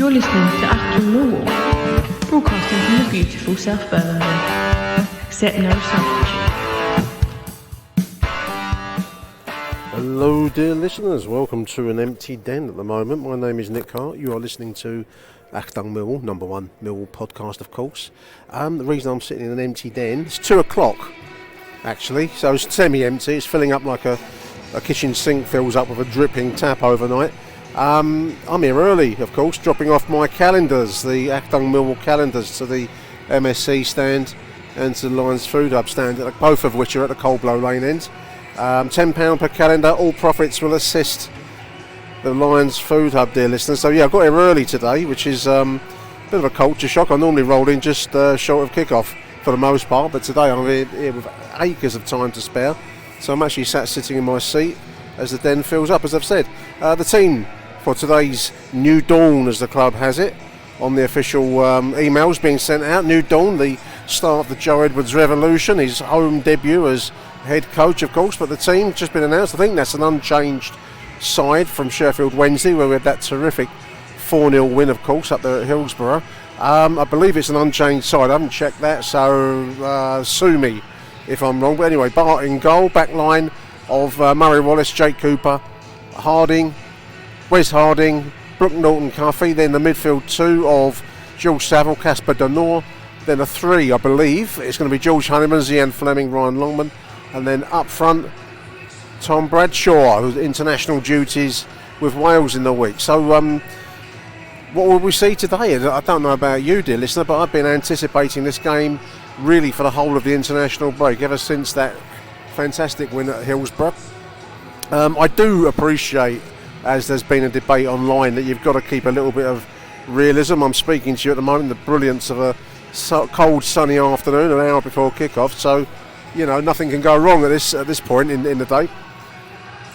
You're listening to Achtung Millwall, broadcasting from the beautiful South Birmingham. Accept no substitute. Hello dear listeners, welcome to an empty den at the moment. My name is Nick Hart. You are listening to Achtung Millwall, number one Millwall podcast of course. The reason I'm sitting in an empty den, it's 2 o'clock actually, so it's semi-empty. It's filling up like a kitchen sink fills up with a dripping tap overnight. I'm here early, of course, dropping off my calendars, the Achtung Millwall calendars, to the MSC stand and to the Lions Food Hub stand, both of which are at the Coldblow Lane end. £10 per calendar, all profits will assist the Lions Food Hub, dear listeners. So yeah, I got here early today, which is a bit of a culture shock. I normally roll in just short of kick-off for the most part, but today I'm here with acres of time to spare. So I'm actually sitting in my seat as the den fills up, as I've said. The team for today's New Dawn, as the club has it, on the official emails being sent out. New Dawn, the start of the Joe Edwards revolution, his home debut as head coach, of course, but the team just been announced. I think that's an unchanged side from Sheffield Wednesday, where we had that terrific 4-0 win, of course, up there at Hillsborough. I believe it's an unchanged side. I haven't checked that, so sue me if I'm wrong. But anyway, Bart in goal, back line of Murray Wallace, Jake Cooper, Harding, Wes Harding, Brooke Norton-Cuffy, then the midfield two of George Saville, Casper Denor, then a three, I believe, it's going to be George Honeyman, Zian Fleming, Ryan Longman, and then up front, Tom Bradshaw, who's international duties with Wales in the week. So what will we see today? I don't know about you, dear listener, but I've been anticipating this game really for the whole of the international break, ever since that fantastic win at Hillsborough. I do appreciate, as there's been a debate online, that you've got to keep a little bit of realism. I'm speaking to you at the moment, the brilliance of a cold sunny afternoon, an hour before kick-off, so you know nothing can go wrong at this point in the day.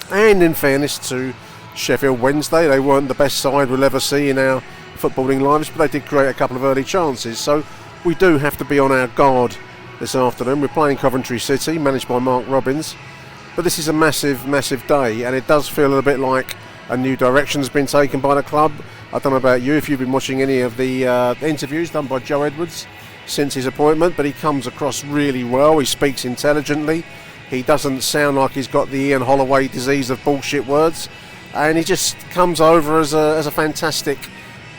And in fairness to Sheffield Wednesday, they weren't the best side we'll ever see in our footballing lives, but they did create a couple of early chances, so we do have to be on our guard this afternoon. We're playing Coventry City, managed by Mark Robbins, but this is a massive day, and it does feel a little bit like a new direction has been taken by the club. I don't know about you, if you've been watching any of the interviews done by Joe Edwards since his appointment, but he comes across really well. He speaks intelligently. He doesn't sound like he's got the Ian Holloway disease of bullshit words, and he just comes over as a fantastic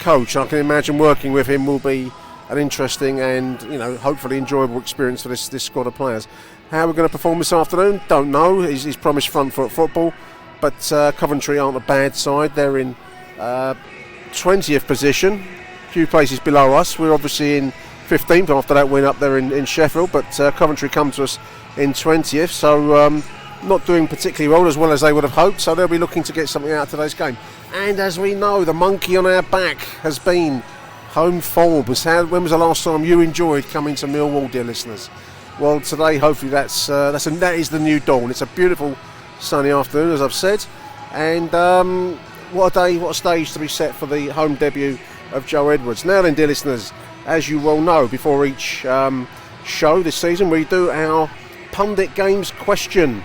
coach. I can imagine working with him will be an interesting and hopefully enjoyable experience for this squad of players. How we're going to perform this afternoon, don't know. He's promised front foot football, but Coventry aren't a bad side. They're in 20th position, a few places below us. We're obviously in 15th after that win up there in Sheffield, but Coventry come to us in 20th, so not doing particularly well as they would have hoped, so they'll be looking to get something out of today's game. And as we know, the monkey on our back has been home form. When was the last time you enjoyed coming to Millwall, dear listeners? Well, today hopefully that is the New Dawn. It's a beautiful sunny afternoon, as I've said, and what a day, what a stage to be set for the home debut of Joe Edwards. Now then, dear listeners, as you well know, before each show this season we do our Pundit Games question,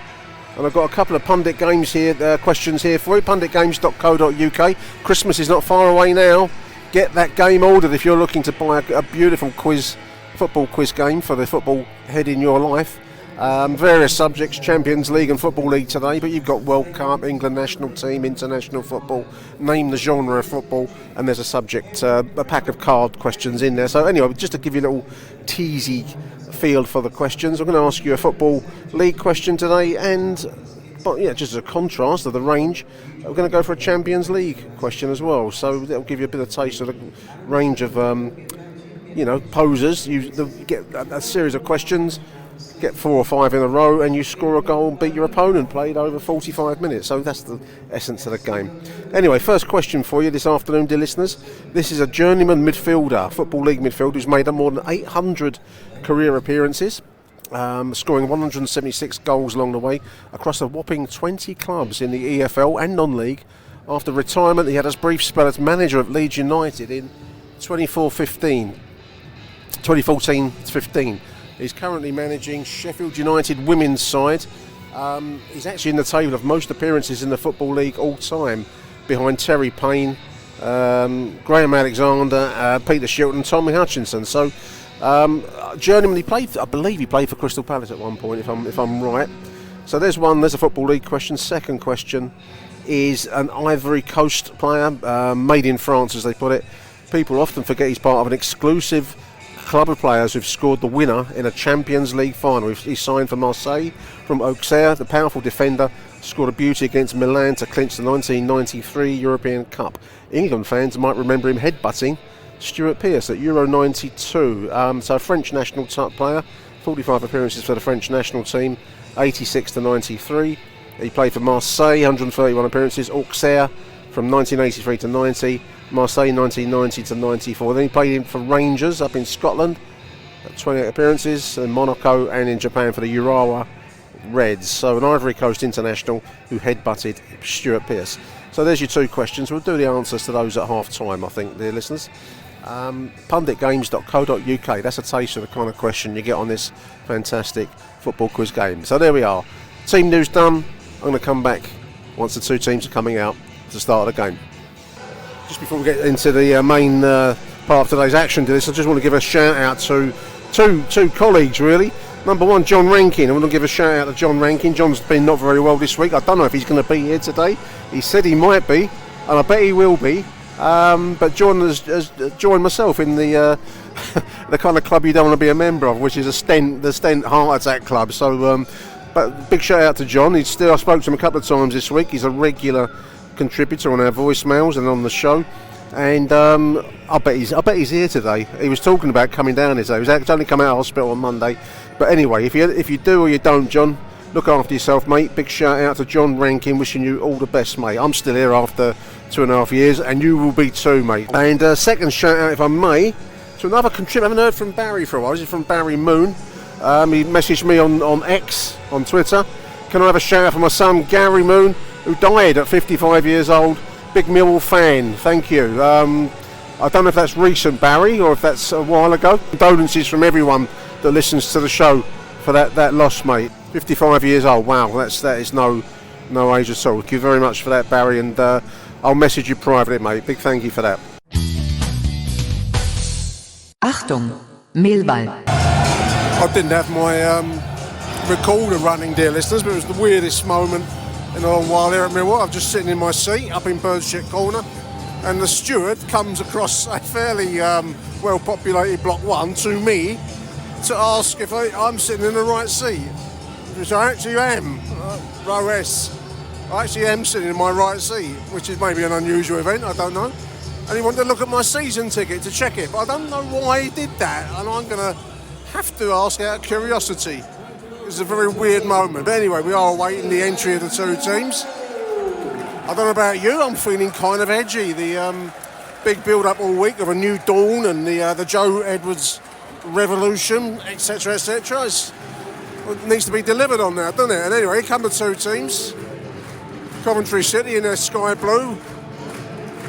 and I've got a couple of Pundit Games here, questions here for you. punditgames.co.uk. Christmas is not far away now. Get that game ordered if you're looking to buy a beautiful football quiz game for the football head in your life. Various subjects, Champions League and Football League today, but you've got World Cup, England national team, international football, name the genre of football, and there's a subject, a pack of card questions in there. So anyway, just to give you a little teasy field for the questions, I'm going to ask you a Football League question today, and just as a contrast of the range, we're going to go for a Champions League question as well, so that'll give you a bit of taste of the range of posers. You get a series of questions, get 4 or 5 in a row, and you score a goal and beat your opponent, played over 45 minutes. So that's the essence of the game. Anyway, first question for you this afternoon, dear listeners. This is a journeyman midfielder, Football League midfielder, who's made up more than 800 career appearances, scoring 176 goals along the way across a whopping 20 clubs in the EFL and non-league. After retirement, he had a brief spell as manager at Leeds United in 2014-15. He's currently managing Sheffield United women's side. He's actually in the table of most appearances in the Football League all time, behind Terry Payne Graham Alexander, Peter Shilton, Tommy Hutchinson. So journeyman, I believe he played for Crystal Palace at one point, if I'm right. So there's a Football League question. Second question is an Ivory Coast player, made in France as they put it. People often forget he's part of an exclusive club of players who've scored the winner in a Champions League final. He signed for Marseille from Auxerre. The powerful defender scored a beauty against Milan to clinch the 1993 European Cup. England fans might remember him headbutting Stuart Pearce at Euro 92. So a French national type player, 45 appearances for the French national team, 86 to 93. He played for Marseille, 131 appearances, Auxerre from 1983 to 90, Marseille 1990 to 94. Then he played for Rangers up in Scotland, 28 appearances, in Monaco and in Japan for the Urawa Reds. So an Ivory Coast international who headbutted Stuart Pearce. So there's your two questions. We'll do the answers to those at half time, I think, dear listeners. Punditgames.co.uk, that's a taste of the kind of question you get on this fantastic football quiz game. So there we are. Team news done. I'm going to come back once the two teams are coming out to start the game. Just before we get into the main part of today's action to this, I just want to give a shout out to two colleagues really. Number one, John Rankin. I want to give a shout out to John Rankin. John's been not very well this week. I don't know if he's going to be here today. He said he might be, and I bet he will be. But John has joined myself in the the kind of club you don't want to be a member of, which is the Stent Heart Attack Club. So, but big shout out to John. I spoke to him a couple of times this week. He's a regular contributor on our voicemails and on the show. And I bet he's here today. He was talking about coming down today. He was only come out of hospital on Monday. But anyway, if you do or you don't, John, look after yourself, mate. Big shout out to John Rankin, wishing you all the best, mate. I'm still here after 2.5 years, and you will be too, mate. And second shout out, if I may, to another contributor. I haven't heard from Barry for a while. This is from Barry Moon. He messaged me on X, on Twitter. Can I have a shout out for my son, Gary Moon, who died at 55 years old? Big Millwall fan, thank you. I don't know if that's recent, Barry, or if that's a while ago. Condolences from everyone that listens to the show for that loss, mate. 55 years old, wow, that is no age at all. Thank you very much for that, Barry, and I'll message you privately, mate. Big thank you for that. Achtung, Millwall. I didn't have my recorder running, dear listeners, but it was the weirdest moment in a long while here at Millwall. I'm just sitting in my seat up in Birdshit Corner, and the steward comes across a fairly well-populated Block 1 to me to ask if I'm sitting in the right seat, which I actually am. Row S. I actually am sitting in my right seat, which is maybe an unusual event, I don't know. And he wanted to look at my season ticket to check it, but I don't know why he did that, and I'm going to have to ask out of curiosity. It's a very weird moment. But anyway, we are awaiting the entry of the two teams. I don't know about you, I'm feeling kind of edgy. The big build-up all week of a new dawn and the Joe Edwards revolution, etc., etc. It needs to be delivered on now, doesn't it? And anyway, here come the two teams. Coventry City in their sky blue.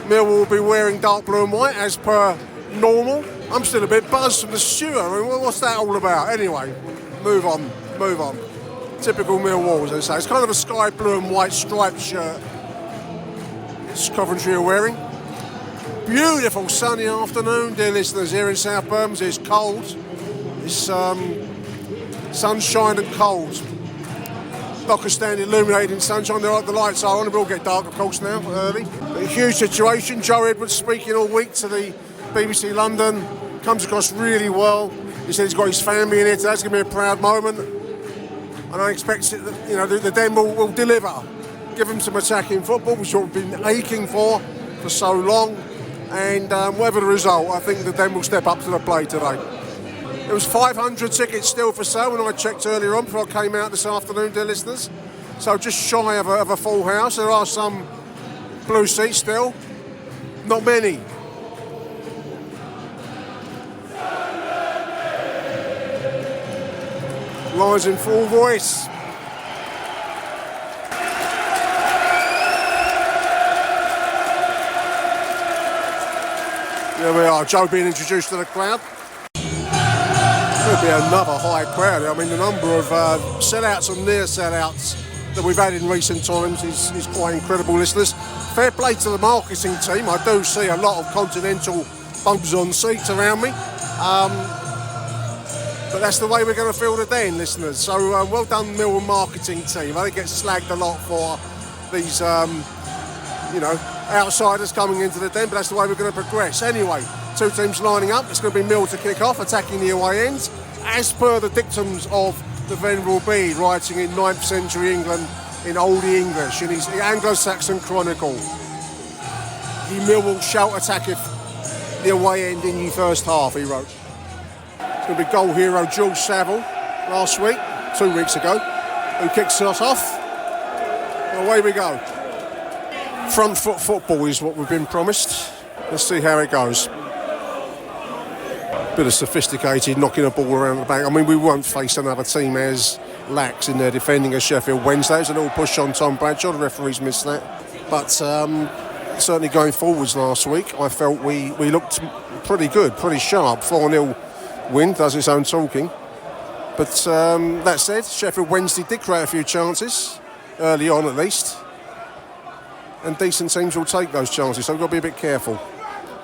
Millwall will be wearing dark blue and white as per normal. I'm still a bit buzzed from the steward. I mean, what's that all about? Anyway, move on. Typical Millwall, as they say. It's kind of a sky blue and white striped shirt it's Coventry are wearing. Beautiful sunny afternoon, dear listeners, here in South Bermondsey. It's cold. It's sunshine and cold. Docker stand illuminated in sunshine. The lights are on. It will get dark, of course, now, early. But a huge situation. Joe Edwards speaking all week to the BBC London. Comes across really well. He said he's got his family in here today. It's going to be a proud moment. And I expect that, the Den will deliver. Give them some attacking football, which we've been aching for so long. And whatever the result, I think the Den will step up to the plate today. There was 500 tickets still for sale when I checked earlier on before I came out this afternoon, dear listeners. So just shy of a full house. There are some blue seats still. Not many. Lines in full voice. There we are, Joe being introduced to the crowd. There'll be another high crowd. I mean, the number of sellouts and near sellouts that we've had in recent times is quite incredible, listeners. Fair play to the marketing team. I do see a lot of continental bums on seats around me. But that's the way we're going to fill the den, listeners. So well done, Millwall marketing team. I get slagged a lot for these, outsiders coming into the den, but that's the way we're going to progress. Anyway, two teams lining up. It's going to be Mill to kick off, attacking the away end. As per the dictums of the Venerable Bede, writing in 9th century England in Oldie English, in his Anglo-Saxon Chronicle, "Ye Millwall shall attacketh the away end in ye first half," he wrote. It's going to be goal hero George Saville last week, 2 weeks ago, who kicks us off. Away we go. Front foot football is what we've been promised. Let's see how it goes. Bit of sophisticated knocking a ball around the back. I mean, we won't face another team as lax in their defending as Sheffield Wednesday. It's a little push on Tom Bradshaw. The referees missed that. But certainly going forwards last week, I felt we looked pretty good, pretty sharp. 4-0 win, does its own talking. But that said, Sheffield Wednesday did create a few chances, early on at least. And decent teams will take those chances, so we've got to be a bit careful.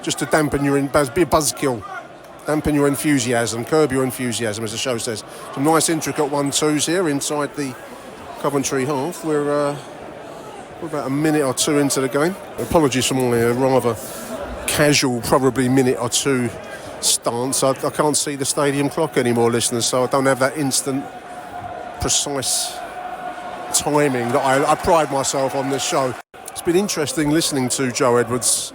Just to dampen your, be a buzzkill. Dampen your enthusiasm, curb your enthusiasm, as the show says. Some nice intricate 1-2s here inside the Coventry half. We're about a minute or two into the game. Apologies for my rather casual, probably minute or two stance. I can't see the stadium clock anymore, listeners, so I don't have that instant, precise timing that I pride myself on this show. It's been interesting listening to Joe Edwards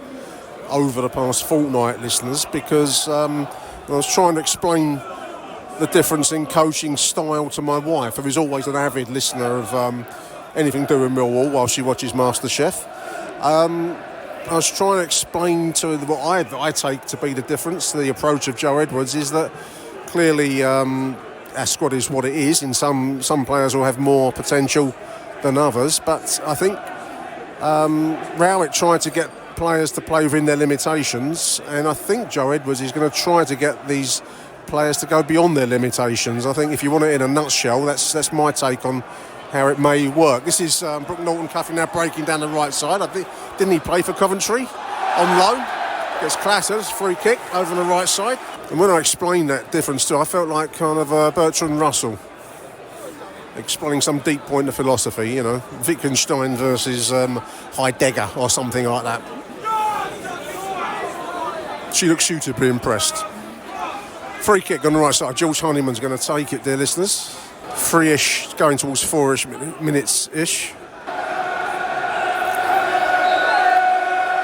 over the past fortnight, listeners, because I was trying to explain the difference in coaching style to my wife, who is always an avid listener of anything to do with Millwall while she watches MasterChef. I was trying to explain to her what I take to be the difference. The approach of Joe Edwards is that clearly our squad is what it is, and some players will have more potential than others, but I think Rowett tried to get players to play within their limitations, and I think Joe Edwards is going to try to get these players to go beyond their limitations. I think if you want it in a nutshell, that's my take on how it may work. This is Brook Norton-Cuffy now breaking down the right side. Didn't he play for Coventry on loan? Gets clattered, free kick over the right side. And when I explained that difference too, I felt like kind of Bertrand Russell explaining some deep point of philosophy, Wittgenstein versus Heidegger or something like that. She looks suitably impressed. Free kick on the right side. George Honeyman's going to take it, dear listeners. 3-ish, going towards 4-ish minutes-ish.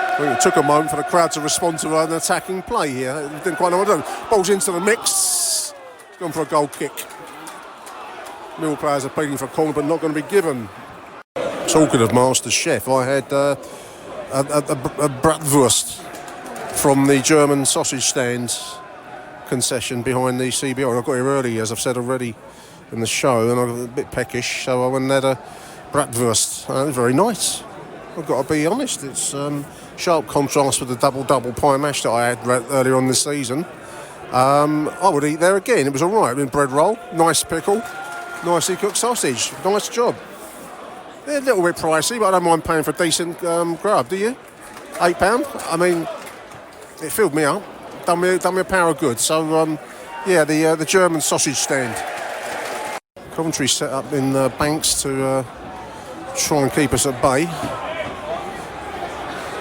I think it took a moment for the crowd to respond to an attacking play here. It didn't quite know what to do. Ball's into the mix. It's gone for a goal kick. Mill players are pleading for a corner, but not going to be given. Talking of Master Chef, I had a bratwurst from the German sausage stand concession behind the CBR. I got here early, as I've said already in the show, and I got a bit peckish, so I went and had a bratwurst. It was very nice. I've got to be honest. It's sharp contrast with the double pie mash that I had earlier on this season. I would eat there again. It was all right. I mean, bread roll, nice pickle, nicely cooked sausage. Nice job. They're a little bit pricey, but I don't mind paying for a decent grub. Do you? £8. I mean, it filled me up. Done me a power of good. So, the German sausage stand. Coventry set up in banks to try and keep us at bay.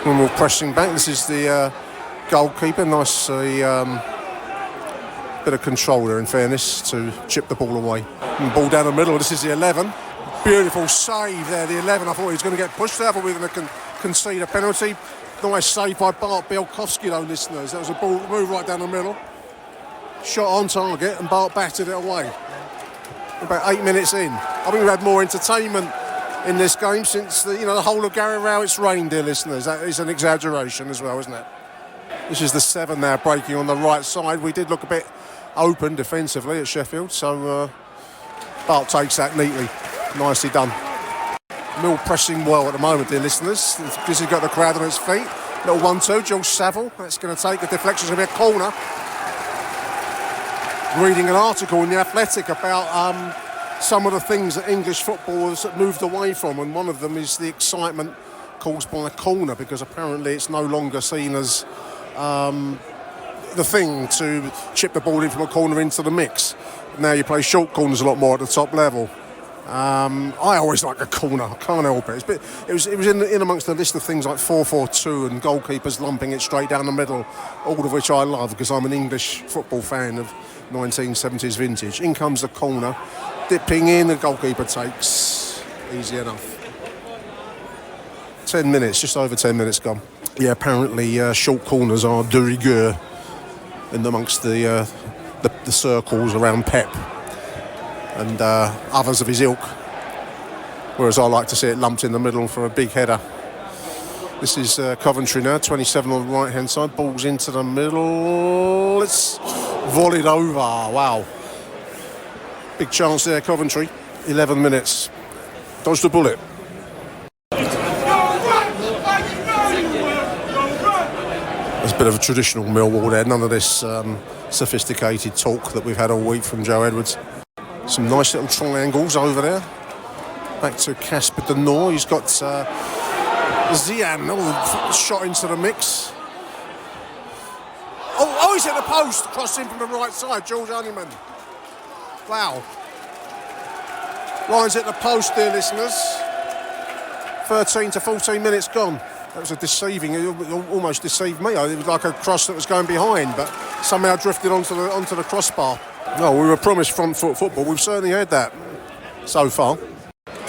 When we're pressing back, this is the goalkeeper. Nice bit of control there, in fairness, to chip the ball away. And ball down the middle. This is the 11. Beautiful save there, the 11. I thought he was going to get pushed there, but we were going to concede a penalty. Nice save by Bart Bielkowski, though, listeners. That was a ball move right down the middle. Shot on target, and Bart batted it away. About 8 minutes in. I think we've had more entertainment in this game since the whole of Gary Rowett's reign, dear listeners. That is an exaggeration as well, isn't it? This is the 7 now breaking on the right side. We did look a bit open defensively at Sheffield, so Bart takes that neatly. Nicely done. Mill pressing well at the moment, dear listeners. This has got the crowd on its feet. Little 1-2, George Saville. That's going to take the deflection. It's going to be a corner. Reading an article in The Athletic about some of the things that English footballers have moved away from, and one of them is the excitement caused by a corner, because apparently it's no longer seen as the thing to chip the ball in from a corner into the mix. Now you play short corners a lot more at the top level. I always like a corner. I can't help it. It was in amongst the list of things like 4-4-2 and goalkeepers lumping it straight down the middle, all of which I love because I'm an English football fan of 1970s vintage. In comes the corner, dipping in, the goalkeeper takes. Easy enough. 10 minutes, just over 10 minutes gone. Yeah, apparently short corners are de rigueur in amongst the circles around Pep and others of his ilk, whereas I like to see it lumped in the middle for a big header. This is Coventry now, 27 on the right hand side, balls into the middle, it's volleyed over. Wow, big chance there, Coventry. 11 minutes, dodged the bullet. There's a bit of a traditional Millwall there, none of this sophisticated talk that we've had all week from Joe Edwards. Some nice little triangles over there. Back to Casper de Noor. He's got Zian shot into the mix. Oh, he's hit the post. Crossing from the right side. George Honeyman. Wow. Lines at the post, dear listeners. 13 to 14 minutes gone. That was it almost deceived me. It was like a cross that was going behind, but somehow drifted onto the crossbar. No, we were promised front foot football. We've certainly had that so far.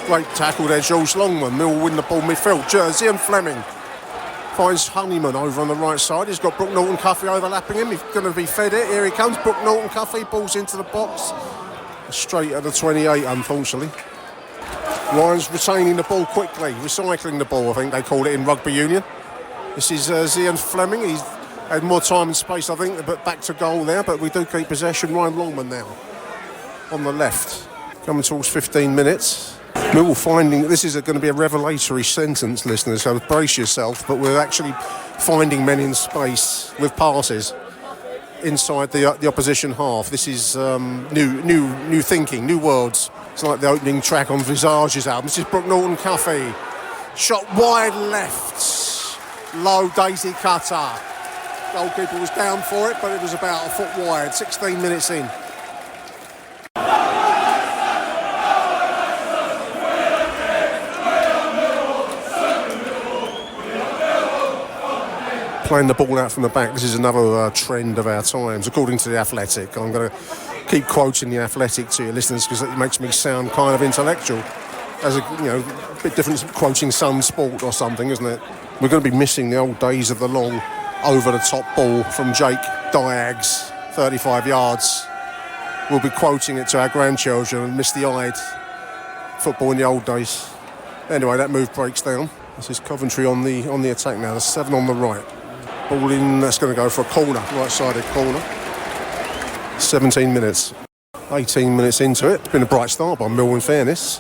Great tackle there, Jules Longman. Mill win the ball midfield. Jersey and Fleming finds Honeyman over on the right side. He's got Brooke Norton-Cuffy overlapping him. He's going to be fed it. Here he comes. Brooke Norton-Cuffy balls into the box. Straight at the 28, unfortunately. Lions retaining the ball quickly, recycling the ball, I think they call it in rugby union. This is Zian Fleming. He's had more time and space, I think, but back to goal there. But we do keep possession. Ryan Longman now on the left. Coming towards 15 minutes. Millwall finding, this is going to be a revelatory sentence, listeners, so brace yourself, but we're actually finding men in space with passes inside the opposition half. This is new thinking, new worlds. It's like the opening track on Visage's album. This is Brooke Norton-Cuffy. Shot wide left. Low daisy cutter. Goalkeeper was down for it, but it was about a foot wide. 16 minutes in. Playing the ball out from the back. This is another trend of our times, according to The Athletic. I'm going to keep quoting The Athletic to your listeners because it makes me sound kind of intellectual. As a bit different from quoting Sun Sport or something, isn't it? We're going to be missing the old days of the long over-the-top ball from Jake Diags, 35 yards. We'll be quoting it to our grandchildren and misty-eyed football in the old days. Anyway, that move breaks down. This is Coventry on the attack now. There's 7 on the right. Ball in, that's going to go for a corner, right-sided corner. 17 minutes. 18 minutes into it. It's been a bright start by Mill, in fairness.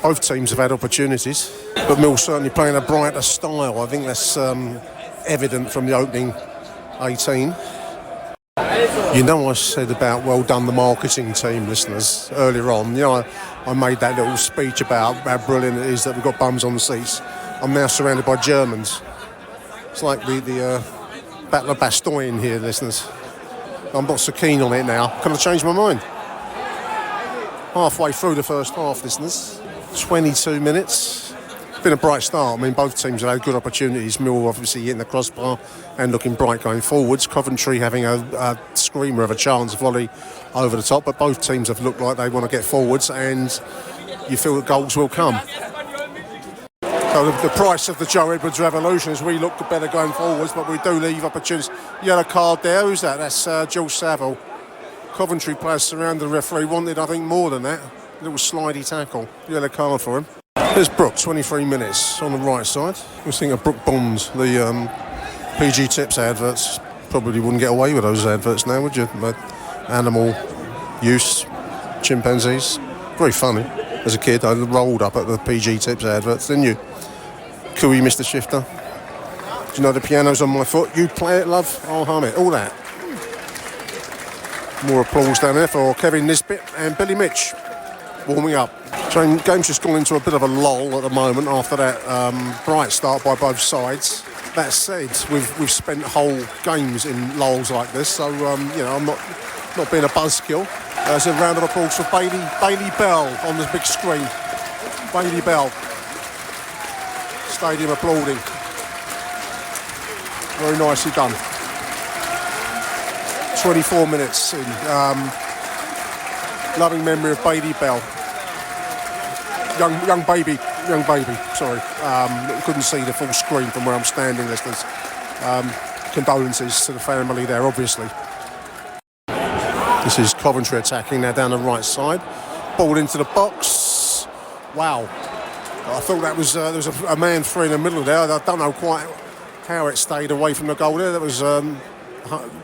Both teams have had opportunities, but Mill's certainly playing a brighter style. I think that's evident from the opening 18. You know, I said about well done the marketing team, listeners, earlier on. You know, I made that little speech about how brilliant it is that we've got bums on the seats. I'm now surrounded by Germans. It's like the Battle of Bastogne here, listeners. I'm not so keen on it now. Can I change my mind? Halfway through the first half, listeners. 22 minutes. Been a bright start. I mean, both teams have had good opportunities. Mill obviously hitting the crossbar and looking bright going forwards. Coventry having a screamer of a chance, volley over the top. But both teams have looked like they want to get forwards, and you feel that goals will come. So the price of the Joe Edwards revolution is we look better going forwards, but we do leave opportunities. Yellow card there. Who's that? That's George Saville. Coventry players surrounded the referee. Wanted, I think, more than that. A little slidey tackle. Yellow card for him. There's Brooke, 23 minutes on the right side. I was thinking of Brooke Bonds, the PG Tips adverts. Probably wouldn't get away with those adverts now, would you? But animal use, chimpanzees. Very funny. As a kid, I rolled up at the PG Tips adverts, didn't you? Cooey, Mr. Shifter. Do you know the piano's on my foot? You play it, love. I'll hum it. All that. More applause down there for Kevin Nisbet and Billy Mitch. warming up. So the game's just gone into a bit of a lull at the moment after that bright start by both sides. That said, we've spent whole games in lulls like this, so I'm not being a buzzkill. There's a round of applause for Bailey Bell on the big screen. Bailey Bell. Stadium applauding. Very nicely done. 24 minutes in. Loving memory of Bailey Bell. Young baby. Sorry, couldn't see the full screen from where I'm standing, listeners. Condolences to the family there, obviously. This is Coventry attacking now down the right side. Ball into the box. Wow. I thought that was there was a man free in the middle there. I don't know quite how it stayed away from the goal there. That was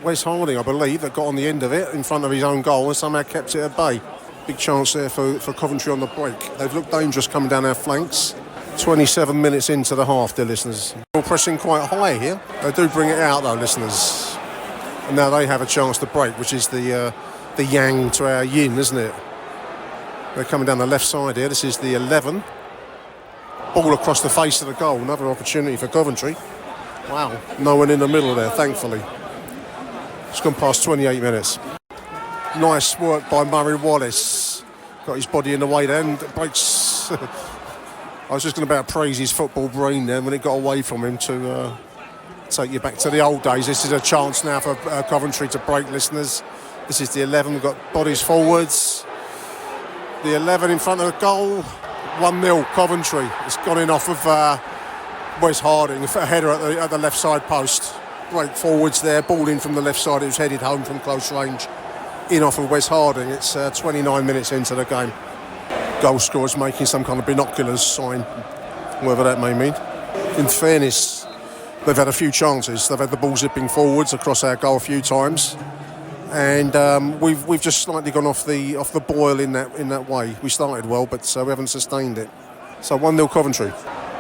Wes Harding, I believe, that got on the end of it in front of his own goal and somehow kept it at bay. Big chance there for Coventry on the break. They've looked dangerous coming down our flanks. 27 minutes into the half, dear listeners. We're pressing quite high here. They do bring it out though, listeners. And now they have a chance to break, which is the yang to our yin, isn't it? They're coming down the left side here. This is the 11. Ball across the face of the goal. Another opportunity for Coventry. Wow. No one in the middle there, thankfully. It's gone past 28 minutes. Nice work by Murray Wallace. Got his body in the way there and breaks. I was just going to about praise his football brain then when it got away from him to take you back to the old days. This is a chance now for Coventry to break, listeners. This is the 11. We've got bodies forwards. The 11 in front of the goal. 1-0 Coventry. It's gone in off of Wes Harding, a header at the left side post. Break forwards there. Ball in from the left side. It was headed home from close range. In off of Wes Harding. It's 29 minutes into the game. Goal scorers making some kind of binoculars sign, whatever that may mean. In fairness, they've had a few chances. They've had the ball zipping forwards across our goal a few times, and we've just slightly gone off the boil in that way. We started well, but we haven't sustained it. So 1-0 Coventry.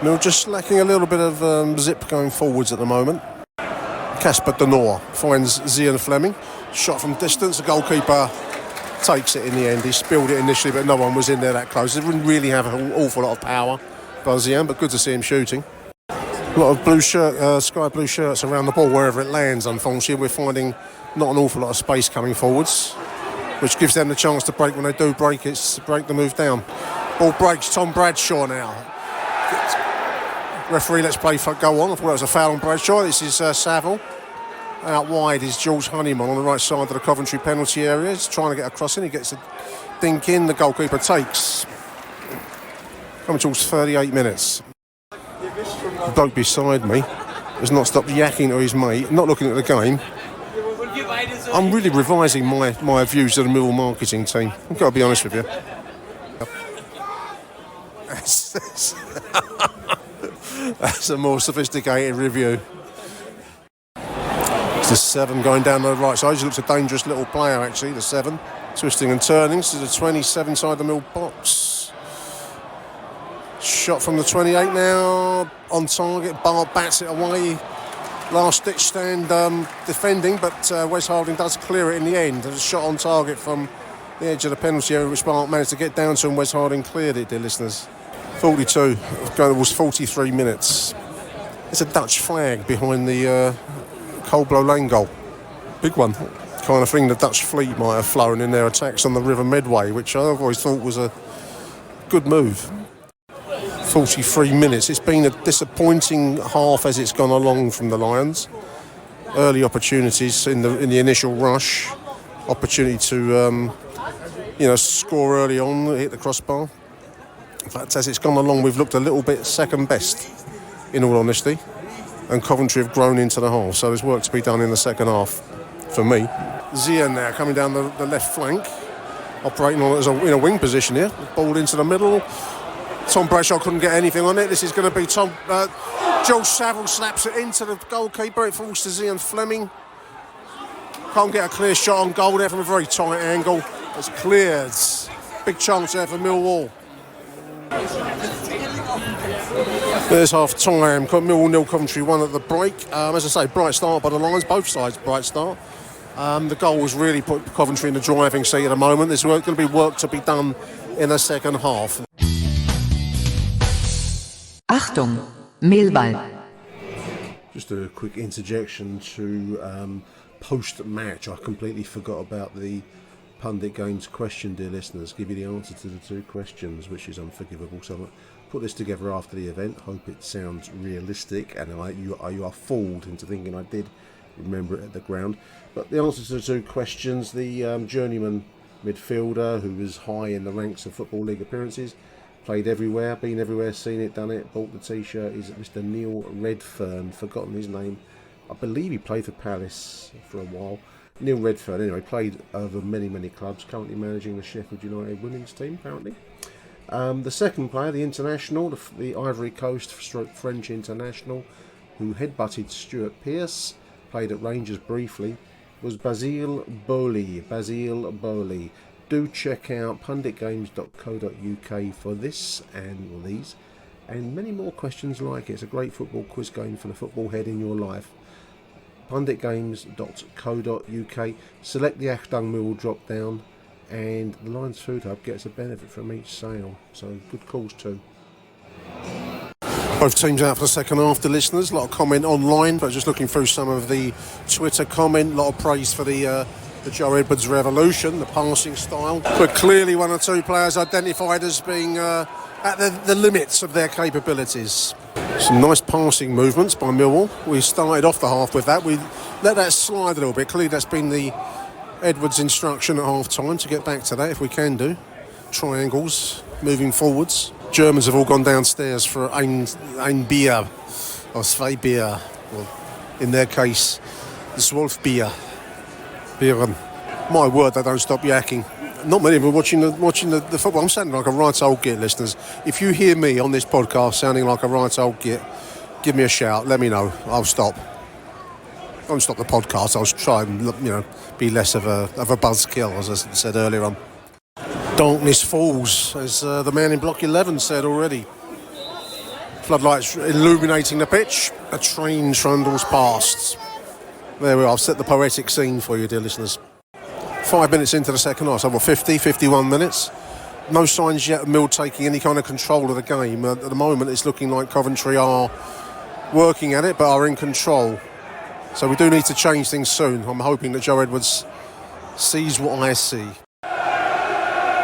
We're just lacking a little bit of zip going forwards at the moment. Casper Denor finds Zian Fleming. Shot from distance. The goalkeeper takes it in the end. He spilled it initially, but no one was in there that close. They didn't really have an awful lot of power by Zian, but good to see him shooting. A lot of blue sky blue shirts around the ball wherever it lands. Unfortunately, we're finding not an awful lot of space coming forwards, which gives them the chance to break when they do break. It's break the move down. Ball breaks. Tom Bradshaw now. Referee, let's play go on. I thought that was a foul on Bradshaw. This is Saville. Out wide is George Honeyman on the right side of the Coventry penalty area. He's trying to get across in. He gets a dink in. The goalkeeper takes. Coming towards 38 minutes. The bloke beside me has not stopped yakking to his mate, not looking at the game. I'm really revising my views of the Millwall marketing team. I've got to be honest with you. That's a more sophisticated review. It's the 7 going down the right side. He looks a dangerous little player, actually, the 7. Twisting and turning to the 27 side the middle box. Shot from the 28 now. On target. Bart bats it away. Last ditch stand defending, but Wes Harding does clear it in the end. There's a shot on target from the edge of the penalty area, which Bart managed to get down to, and Wes Harding cleared it, dear listeners. 42. It was 43 minutes. There's a Dutch flag behind the Coldblow Lane goal. Big one. Kind of thing the Dutch fleet might have flown in their attacks on the River Medway, which I've always thought was a good move. 43 minutes. It's been a disappointing half as it's gone along from the Lions. Early opportunities in the initial rush. Opportunity to score early on, hit the crossbar. In fact, as it's gone along, we've looked a little bit second best, in all honesty. And Coventry have grown into the half, so there's work to be done in the second half for me. Zian now coming down the left flank, operating on in a wing position here. Ball into the middle. Tom Bradshaw couldn't get anything on it. This is going to be George Saville slaps it into the goalkeeper. It falls to Zian Fleming. Can't get a clear shot on goal there from a very tight angle. It's cleared. Big chance there for Millwall. There's half time. Millwall 0, Coventry 1 at the break. As I say, bright start by the Lions, both sides bright start. The goal was really put Coventry in the driving seat at the moment. There's going to be work to be done in the second half. Achtung, Millwall. Just a quick interjection to post-match. I completely forgot about the Pundit Games question, dear listeners. Give you the answer to the two questions, which is unforgivable. So I'll put this together after the event. Hope it sounds realistic, and you are fooled into thinking I did remember it at the ground. But the answer to the two questions: the journeyman midfielder who was high in the ranks of Football League appearances, played everywhere, been everywhere, seen it, done it, bought the t-shirt, is Mr. Neil Redfern. Forgotten his name. I believe he played for Palace for a while. Neil Redfern, anyway, played over many clubs, currently managing the Sheffield United women's team, apparently. The second player, the international, the Ivory Coast French international, who headbutted Stuart Pearce, played at Rangers briefly, was Basile Bowley. Do check out punditgames.co.uk for this and these and many more questions like it. It's a great football quiz game for the football head in your life. punditgames.co.uk. Select the Achtung Millwall drop down, and the Lions Food Hub gets a benefit from each sale. So good calls too. Both teams out for the second half, the listeners. A lot of comment online, but just looking through some of the Twitter comment. A lot of praise for the Joe Edwards revolution, the passing style. But clearly one or two players identified as being at the limits of their capabilities. Some nice passing movements by Millwall. We started off the half with that. We let that slide a little bit. Clearly that's been the Edwards instruction at half time to get back to that if we can do. Triangles moving forwards. Germans have all gone downstairs for ein Bier or zwei Bier. Well, in their case, the Zwölfbier. Bieren. My word, they don't stop yakking. Not many of them watching the football. I'm sounding like a right old git, listeners. If you hear me on this podcast sounding like a right old git, give me a shout. Let me know. I'll stop. I won't stop the podcast. I'll try and be less of a buzzkill, as I said earlier on. Darkness falls, as the man in Block 11 said already. Floodlights illuminating the pitch. A train trundles past. There we are. I've set the poetic scene for you, dear listeners. 5 minutes into the second half, so 51 minutes. No signs yet of Mill taking any kind of control of the game. At the moment, it's looking like Coventry are working at it, but are in control. So we do need to change things soon. I'm hoping that Joe Edwards sees what I see.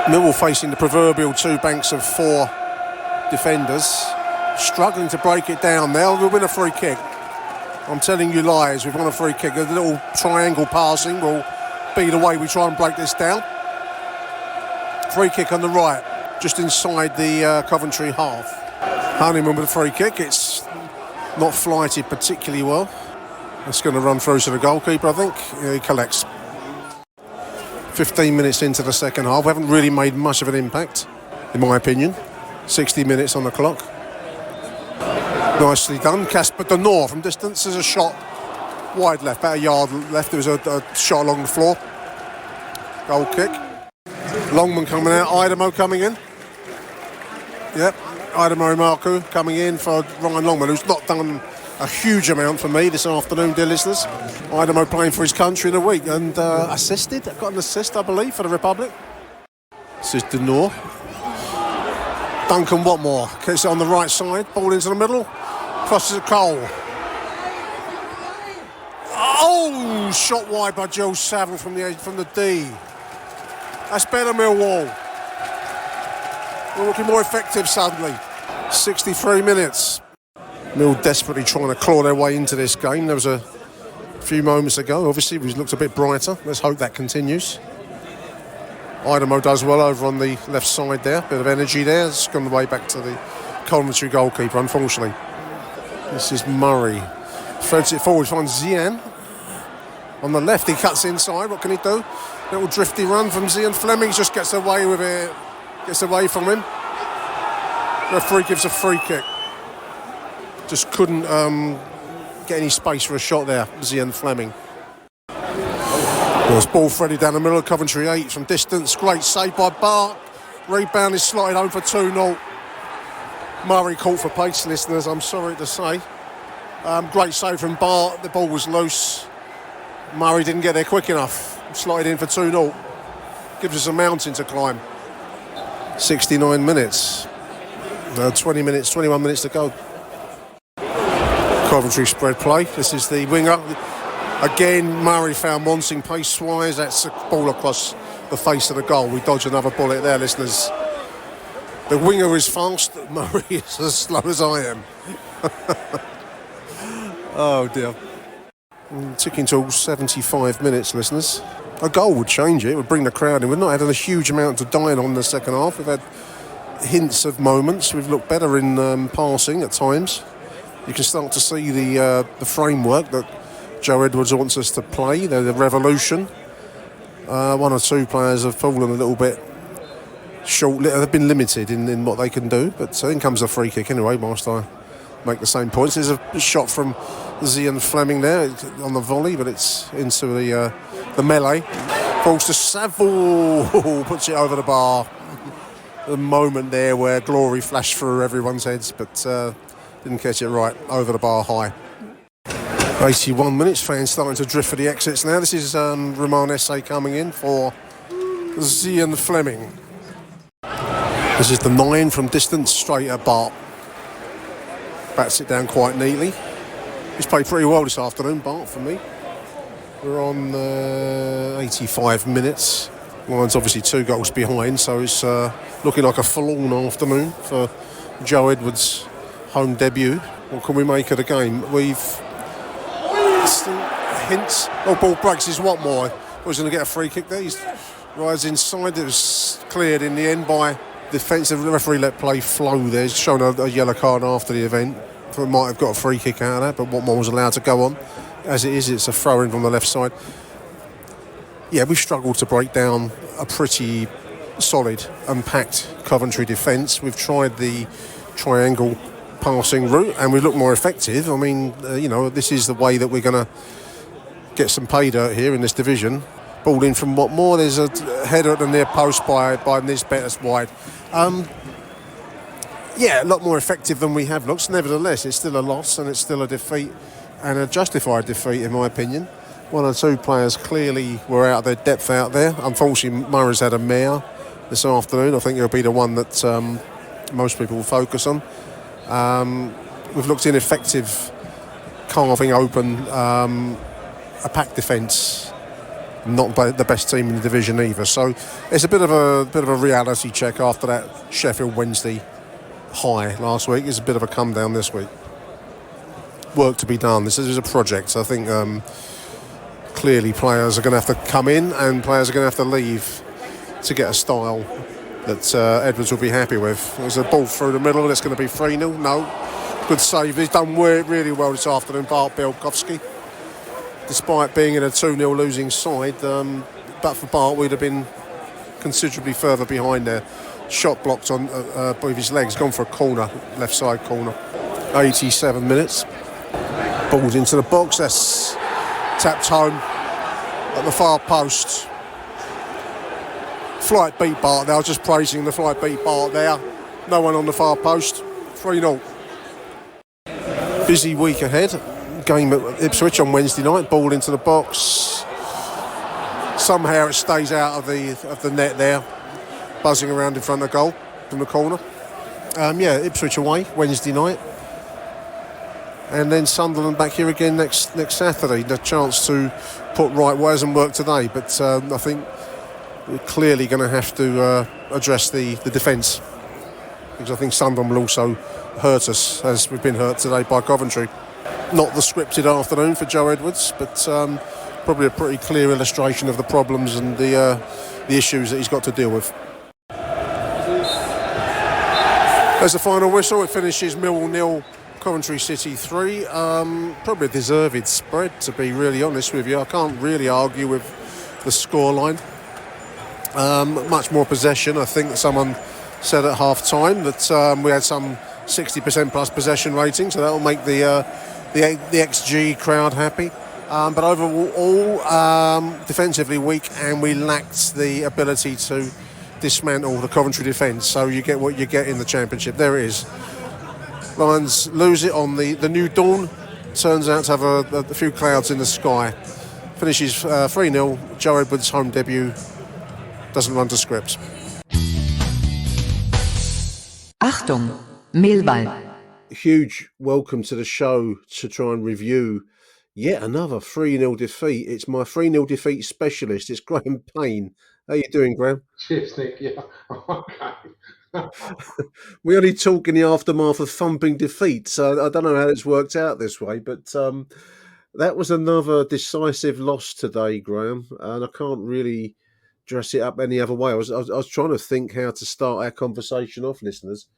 Millwall facing the proverbial two banks of four defenders, struggling to break it down. They'll win a free kick. I'm telling you lies, we've won a free kick. A little triangle passing will be the way we try and break this down. Free kick on the right, just inside the Coventry half. Honeyman with a free kick. It's not flighted particularly well. It's going to run through to the goalkeeper, I think. Yeah, he collects. 15 minutes into the second half. We haven't really made much of an impact, in my opinion. 60 minutes on the clock. Nicely done. Casper de Noor from distance. There's a shot wide left, about a yard left. There was a shot along the floor. Goal kick. Longman coming out. Idemo coming in. Yep. Idemo Marku coming in for Ryan Longman, who's not done a huge amount for me this afternoon, dear listeners. Idemo playing for his country in a week and assisted. Got an assist, I believe, for the Republic. This is de Noor. Duncan Watmore gets it on the right side. Ball into the middle. Crosses a Cole. Oh, shot wide by Joe Saville from the D. That's better, Millwall. We're looking more effective suddenly. 63 minutes. Mill desperately trying to claw their way into this game. There was a few moments ago. Obviously, it looked a bit brighter. Let's hope that continues. Idemo does well over on the left side there. Bit of energy there. It's gone the way back to the Coventry goalkeeper, unfortunately. This is Murray. Threads it forward, finds Zian. On the left, he cuts inside. What can he do? Little drifty run from Zian. Fleming just gets away with it. Gets away from him. Referee gives a free kick. Just couldn't get any space for a shot there, Zian Fleming. There's ball threaded down the middle of Coventry 8 from distance. Great save by Bart. Rebound is slotted home for 2-0. Murray caught for pace, listeners, I'm sorry to say. Great save from Bart. The ball was loose. Murray didn't get there quick enough. Slotted in for 2-0. Gives us a mountain to climb. 69 minutes. 21 minutes to go. Coventry spread play. This is the winger. Again, Murray found wanting pace-wise. That's a ball across the face of the goal. We dodge another bullet there, listeners. The winger is fast. Murray is as slow as I am. Oh, dear. Ticking to 75 minutes, listeners. A goal would change it. It would bring the crowd in. We've not had a huge amount to dine on in the second half. We've had hints of moments. We've looked better in passing at times. You can start to see the framework that Joe Edwards wants us to play, the revolution. One or two players have fallen a little bit short. They've been limited in what they can do. But in comes a free kick anyway, whilst I make the same points. There's a shot from Zian Fleming there on the volley, but it's into the melee. Falls to Saville, puts it over the bar. The moment there where glory flashed through everyone's heads, but didn't catch it right, over the bar high. 81 minutes, fans starting to drift for the exits now. This is Roman Esse coming in for Zian Fleming. This is the 9 from distance, straight at Bart. Bats it down quite neatly. He's played pretty well this afternoon, Bart, for me. We're on 85 minutes. Lions obviously 2 goals behind, so it's looking like a forlorn afternoon for Joe Edwards' home debut. What can we make of the game? We've still hints. Oh, ball breaks his Watmore. He was going to get a free kick there. He rides inside. It was cleared in the end by defensive. The referee let play flow there. He's shown a yellow card after the event. We might have got a free kick out of that, but Watmore was allowed to go on. As it is, it's a throw in from the left side. Yeah, we've struggled to break down a pretty solid and packed Coventry defence. We've tried the triangle passing route and we look more effective. I mean, this is the way that we're going to get some pay dirt here in this division. Ball in from Watmore. There's a header at the near post by Nisbet as wide. A lot more effective than we have looked. Nevertheless, it's still a loss and it's still a defeat, and a justified defeat in my opinion. 1 or 2 players clearly were out of their depth out there. Unfortunately, Murray's had a mare this afternoon. I think it'll be the one that most people will focus on. We've looked ineffective carving open a packed defence. Not the best team in the division either. So it's a bit of a reality check after that Sheffield Wednesday high last week. It's a bit of a come down this week. Work to be done. This is a project. I think clearly players are going to have to come in and players are going to have to leave to get a style that Edwards will be happy with. There's a ball through the middle. It's going to be 3-0. No. Good save. He's done really well this afternoon, Bart Bielkowski. Despite being in a 2-0 losing side, but for Bart, we'd have been considerably further behind there. Shot blocked on with his legs, gone for a corner, left side corner. 87 minutes. Ball's into the box. That's tapped home at the far post. Flight beat Bart there. I was just praising the flight beat Bart there. No one on the far post. 3-0. Busy week ahead. Game at Ipswich on Wednesday night. Ball into the box. Somehow it stays out of the net there, buzzing around in front of goal from the corner. Ipswich away Wednesday night, and then Sunderland back here again next Saturday. The chance to put right what hasn't worked today, but I think we're clearly going to have to address the defence, because I think Sunderland will also hurt us as we've been hurt today by Coventry. Not the scripted afternoon for Joe Edwards, but probably a pretty clear illustration of the problems and the issues that he's got to deal with. As the final whistle, it finishes Millwall 0, Coventry City 3. Probably a deserved spread, to be really honest with you. I can't really argue with the scoreline. Much more possession. I think someone said at half-time that we had some 60% plus possession rating, so that will make the XG crowd happy. But overall, defensively weak, and we lacked the ability to dismantle the Coventry defence. So you get what you get in the Championship. There it is. Lions lose it on the new dawn. Turns out to have a few clouds in the sky. Finishes 3-0. Joe Edwards' home debut doesn't run to script. Achtung, Millwall. Huge welcome to the show to try and review yet another 3-0 defeat. It's my 3-0 defeat specialist. It's Graham Payne. How you doing, Graham? Cheers, Nick. Yeah, okay. We only talk in the aftermath of thumping defeat, so I don't know how it's worked out this way, but that was another decisive loss today, Graham, and I can't really dress it up any other way. I was trying to think how to start our conversation off, listeners,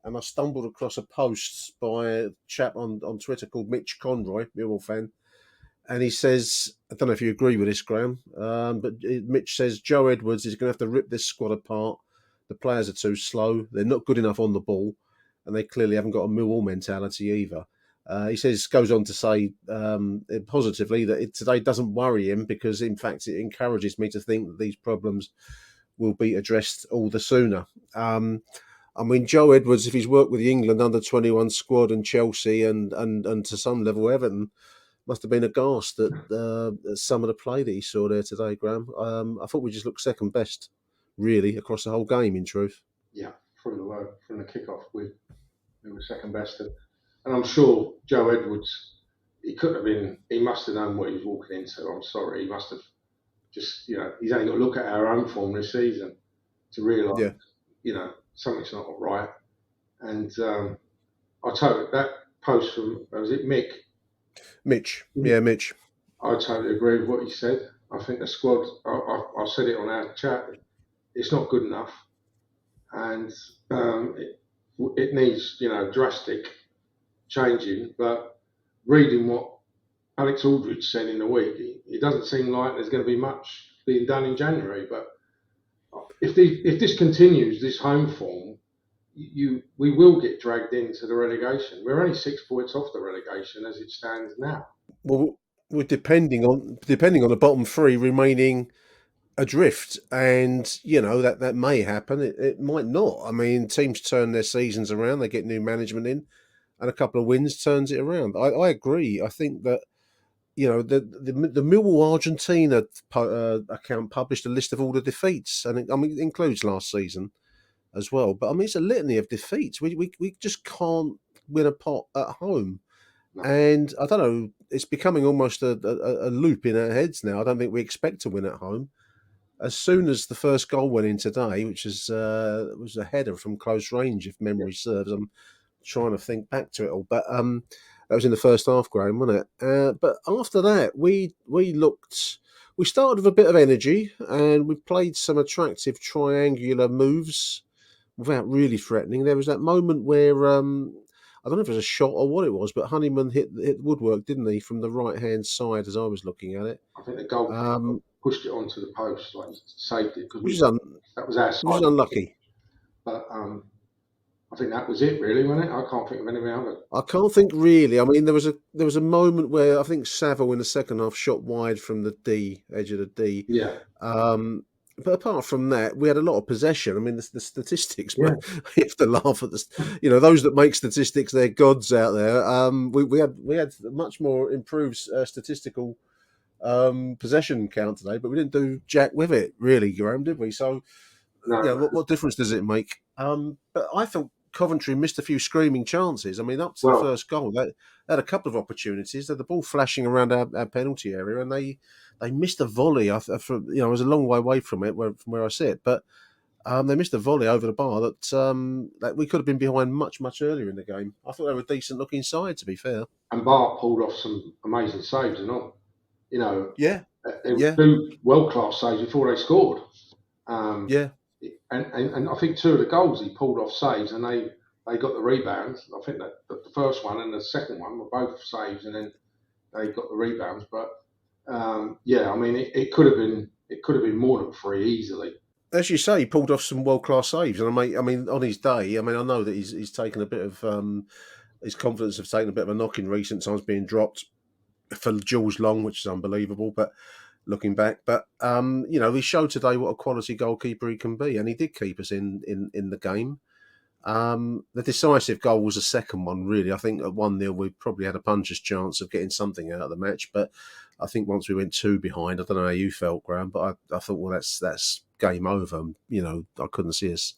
and I stumbled across a post by a chap on Twitter called Mitch Conroy, Millwall fan, and he says, I don't know if you agree with this, Graham, but Mitch says Joe Edwards is going to have to rip this squad apart. The players are too slow. They're not good enough on the ball, and they clearly haven't got a Millwall mentality either. He goes on to say positively that today doesn't worry him because, in fact, it encourages me to think that these problems will be addressed all the sooner. I mean, Joe Edwards, if he's worked with the England under-21 squad and Chelsea and to some level Everton, must have been aghast at some of the play that he saw there today, Graham. I thought we just looked second best, really, across the whole game, in truth. Yeah, from the kickoff, we were second best. And I'm sure Joe Edwards, he must have known what he was walking into. I'm sorry. He must have just, he's only got to look at our own form this season to realise, something's not right. And I totally, that post from, was it Mick? Mitch. Yeah, Mitch. I totally agree with what he said. I think the squad, I said it on our chat, it's not good enough. And it needs, drastic changing. But reading what Alex Aldridge said in the week, it doesn't seem like there's going to be much being done in January. But if this continues, this home form, we will get dragged into the relegation. We're only 6 points off the relegation as it stands now. Well, we're depending on the bottom three remaining adrift, and that may happen. It might not. I mean, teams turn their seasons around. They get new management in, and a couple of wins turns it around. I agree. I think that the Millwall Argentina account published a list of all the defeats, and it includes last season as well. But I mean, it's a litany of defeats. We just can't win a pot at home. No. And I don't know, it's becoming almost a loop in our heads now. I don't think we expect to win at home. As soon as the first goal went in today, which was a header from close range, if memory serves, I'm trying to think back to it all. But that was in the first half, Graham, wasn't it? But after that, we started with a bit of energy, and we played some attractive triangular moves without really threatening. There was that moment where I don't know if it was a shot or what it was, but Honeyman hit woodwork, didn't he, from the right-hand side as I was looking at it. I think the goal pushed it onto the post, like saved it, because that was our side. Which is unlucky. But I think that was it, really, wasn't it? I can't think of anything else. I can't think really. I mean, there was a moment where I think Saville in the second half shot wide from the edge of the D. Yeah. But apart from that, we had a lot of possession. I mean, the statistics, you have to laugh at those that make statistics, they're gods out there. We had much more improved statistical possession count today, but we didn't do jack with it, really, Graham, did we? So, no. What difference does it make? But I thought Coventry missed a few screaming chances. I mean, up to the first goal, they had a couple of opportunities. They had the ball flashing around our penalty area, and they missed a volley. I was a long way away from it, from where I sit, but they missed a volley over the bar that we could have been behind much, much earlier in the game. I thought they were a decent looking side, to be fair. And Bart pulled off some amazing saves and all. Yeah. They were 2 world-class saves before they scored. Yeah. And I think 2 of the goals he pulled off saves, and they got the rebounds. I think that the first one and the second one were both saves, and then they got the rebounds. But I mean, it could have been more than 3 easily. As you say, he pulled off some world-class saves, and I mean, on his day, I mean, I know that he's taken a bit of his confidence have taken a bit of a knock in recent times, being dropped for Jules Long, which is unbelievable, but. Looking back, but he showed today what a quality goalkeeper he can be, and he did keep us in the game. The decisive goal was the second one, really. I think at 1-0 we probably had a puncher's chance of getting something out of the match, but I think once we went 2 behind, I don't know how you felt, Graham, but I thought, well, that's game over. I couldn't see us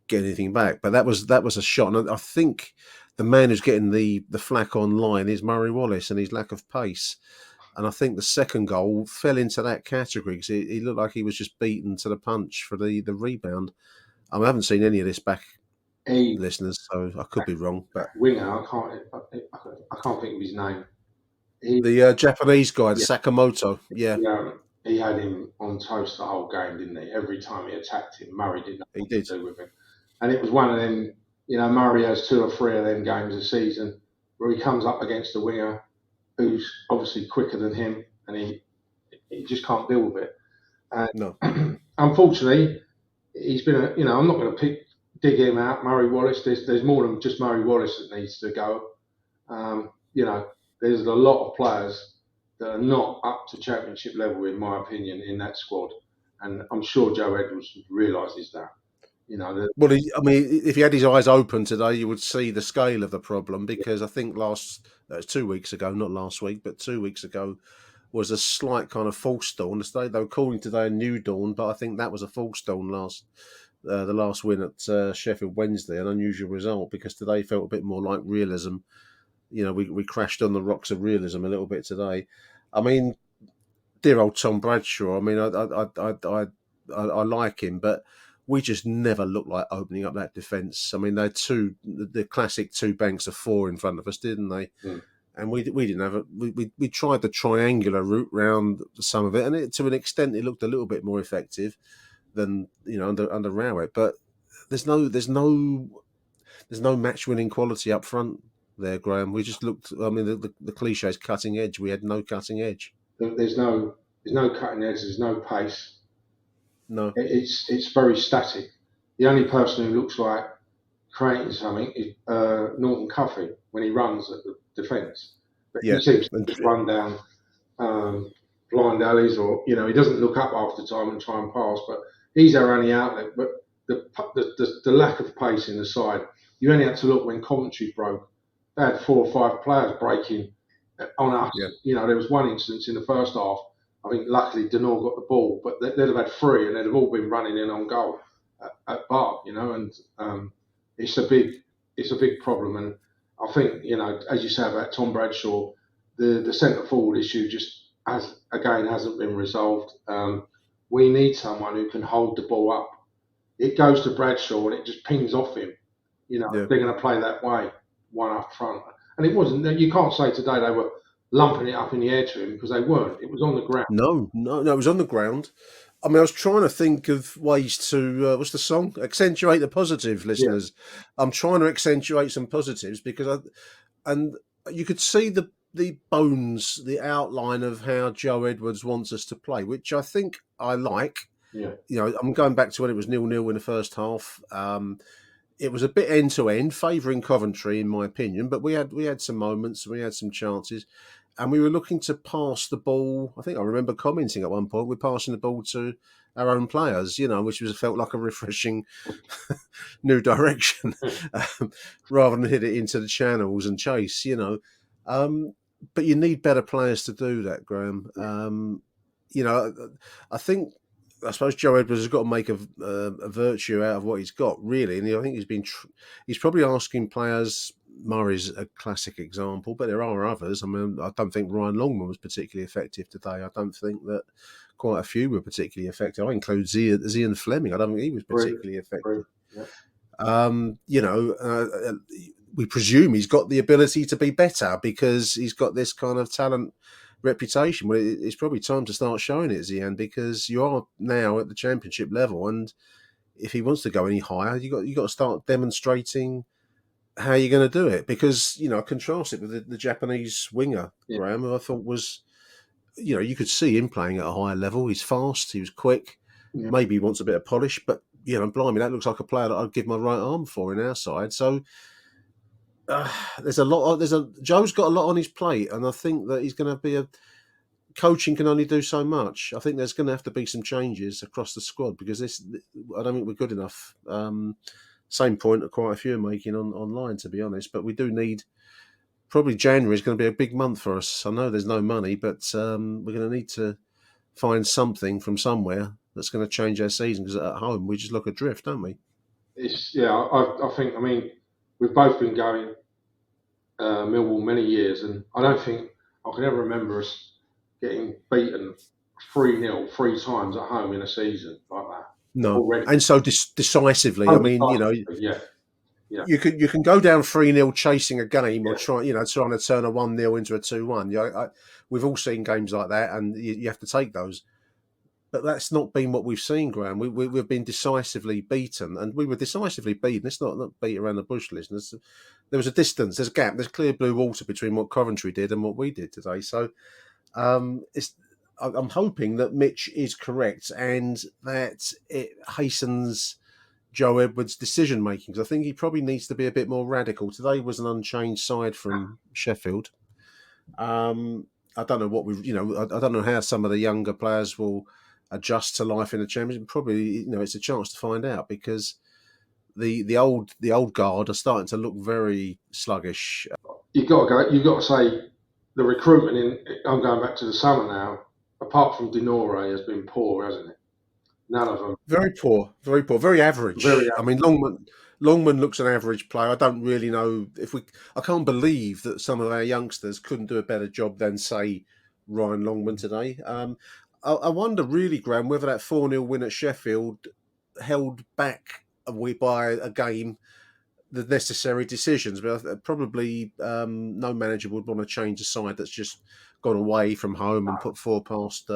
get anything back. But that was a shot, and I think the man who's getting the flack online is Murray Wallace and his lack of pace. And I think the second goal fell into that category because he looked like he was just beaten to the punch for the rebound. I haven't seen any of this back, listeners, so I could be wrong. But winger, I can't think of his name. The Japanese guy, Yeah. Sakamoto, yeah. He had him on toast the whole game, didn't he? Every time he attacked him, Murray didn't know what to do with him. And it was one of them, Murray has 2 or 3 of them games a season where he comes up against a winger who's obviously quicker than him, and he just can't deal with it. And No. Unfortunately, he's been I'm not going to dig him out, Murray Wallace. There's more than just Murray Wallace that needs to go. There's a lot of players that are not up to championship level, in my opinion, in that squad. And I'm sure Joe Edwards realises that. Well, if he had his eyes open today, you would see the scale of the problem, because I think 2 weeks ago, not last week, but 2 weeks ago, was a slight kind of false dawn. They were calling today a new dawn, but I think that was a false dawn the last win at Sheffield Wednesday, an unusual result, because today felt a bit more like realism. We crashed on the rocks of realism a little bit today. I mean, dear old Tom Bradshaw. I mean, I like him, but we just never looked like opening up that defence. I mean, they had the classic 2 banks of 4 in front of us, didn't they? Mm. And we didn't have it. We tried the triangular route round some of it, and to an extent, it looked a little bit more effective than under Rowett. But there's no match-winning quality up front there, Graham. We just looked. I mean, the cliche is cutting edge. We had no cutting edge. There's no cutting edge. There's no pace. No, it's very static. The only person who looks like creating something is Norton Cuffy when he runs at the defence. But he seems to just run down blind alleys, or he doesn't look up half the time and try and pass. But he's our only outlet. But the lack of pace in the side, you only had to look when Coventry broke. They had 4 or 5 players breaking on us. Yeah. There was one instance in the first half. I think luckily Denor got the ball, but they'd have had 3 and they'd have all been running in on goal at Bart, and it's a big problem. And I think, as you say about Tom Bradshaw, the centre forward issue just hasn't been resolved. We need someone who can hold the ball up. It goes to Bradshaw and it just pings off him. They're going to play that way, one up front. And it wasn't. You can't say today they were lumping it up in the air to him, because they weren't. It was on the ground. No, it was on the ground. I mean, I was trying to think of ways to, what's the song? Accentuate the positive, listeners. Yeah. I'm trying to accentuate some positives, because and you could see the bones, the outline of how Joe Edwards wants us to play, which I think I like. Yeah. I'm going back to when it was 0-0 in the first half. It was a bit end-to-end, favouring Coventry, in my opinion, but we had some moments, we had some chances, and we were looking to pass the ball. I think I remember commenting at one point, we're passing the ball to our own players, which felt like a refreshing new direction, rather than hit it into the channels and chase, But you need better players to do that, Graham. I suppose Joe Edwards has got to make a virtue out of what he's got, really. And I think he's probably asking players. Murray's a classic example, but there are others. I mean, I don't think Ryan Longman was particularly effective today. I don't think that quite a few were particularly effective. I include Zian Fleming. I don't think he was particularly effective. Yeah. We presume he's got the ability to be better because he's got this kind of talent reputation. Well, it's probably time to start showing it, Zian, because you are now at the championship level, and if he wants to go any higher, you got to start demonstrating how you're going to do it. Because I contrast it with the Japanese winger, Graham, who I thought was, you could see him playing at a higher level. He's fast, he was quick. Yeah. Maybe he wants a bit of polish, but blimey, that looks like a player that I'd give my right arm for in our side. So Joe's got a lot on his plate, and I think that he's going to be coaching can only do so much. I think there's going to have to be some changes across the squad, because I don't think we're good enough. Same point that quite a few are making online, to be honest. But we do need, probably January is going to be a big month for us. I know there's no money, but we're going to need to find something from somewhere that's going to change our season, because at home we just look adrift, don't we? I think, I mean, we've both been going Millwall many years, and I don't think I can ever remember us getting beaten 3-0 three times at home in a season like that No, already. and so decisively. I Oh, mean, yeah, yeah, you can go down 3-0 chasing a game or yeah. trying to turn a 1-0 into a 2-1. We've all seen games like that, and you have to take those. But that's not been what we've seen, Graham. We've been decisively beaten, and we were decisively beaten. It's not beat around the bush, listeners. There was a distance, there's a gap, there's clear blue water between what Coventry did and what we did today. So I'm hoping that Mitch is correct and that it hastens Joe Edwards' decision making. I think he probably needs to be a bit more radical. Today was an unchanged side from Sheffield. I don't know what I don't know how some of the younger players will adjust to life in the Championship. Probably, it's a chance to find out because the old guard are starting to look very sluggish. You got to go. You got to say the recruitment in. I'm going back to the summer now. Apart from Denore, has been poor, hasn't it? None of them. Very poor, very Very average. I mean, Longman looks an average player. I don't really know if we. I can't believe that some of our youngsters couldn't do a better job than say Ryan Longman today. I wonder really, Graham, whether that 4-0 win at Sheffield held back by a game the necessary decisions. But probably no manager would want to change a side that's just gone away from home and put four past.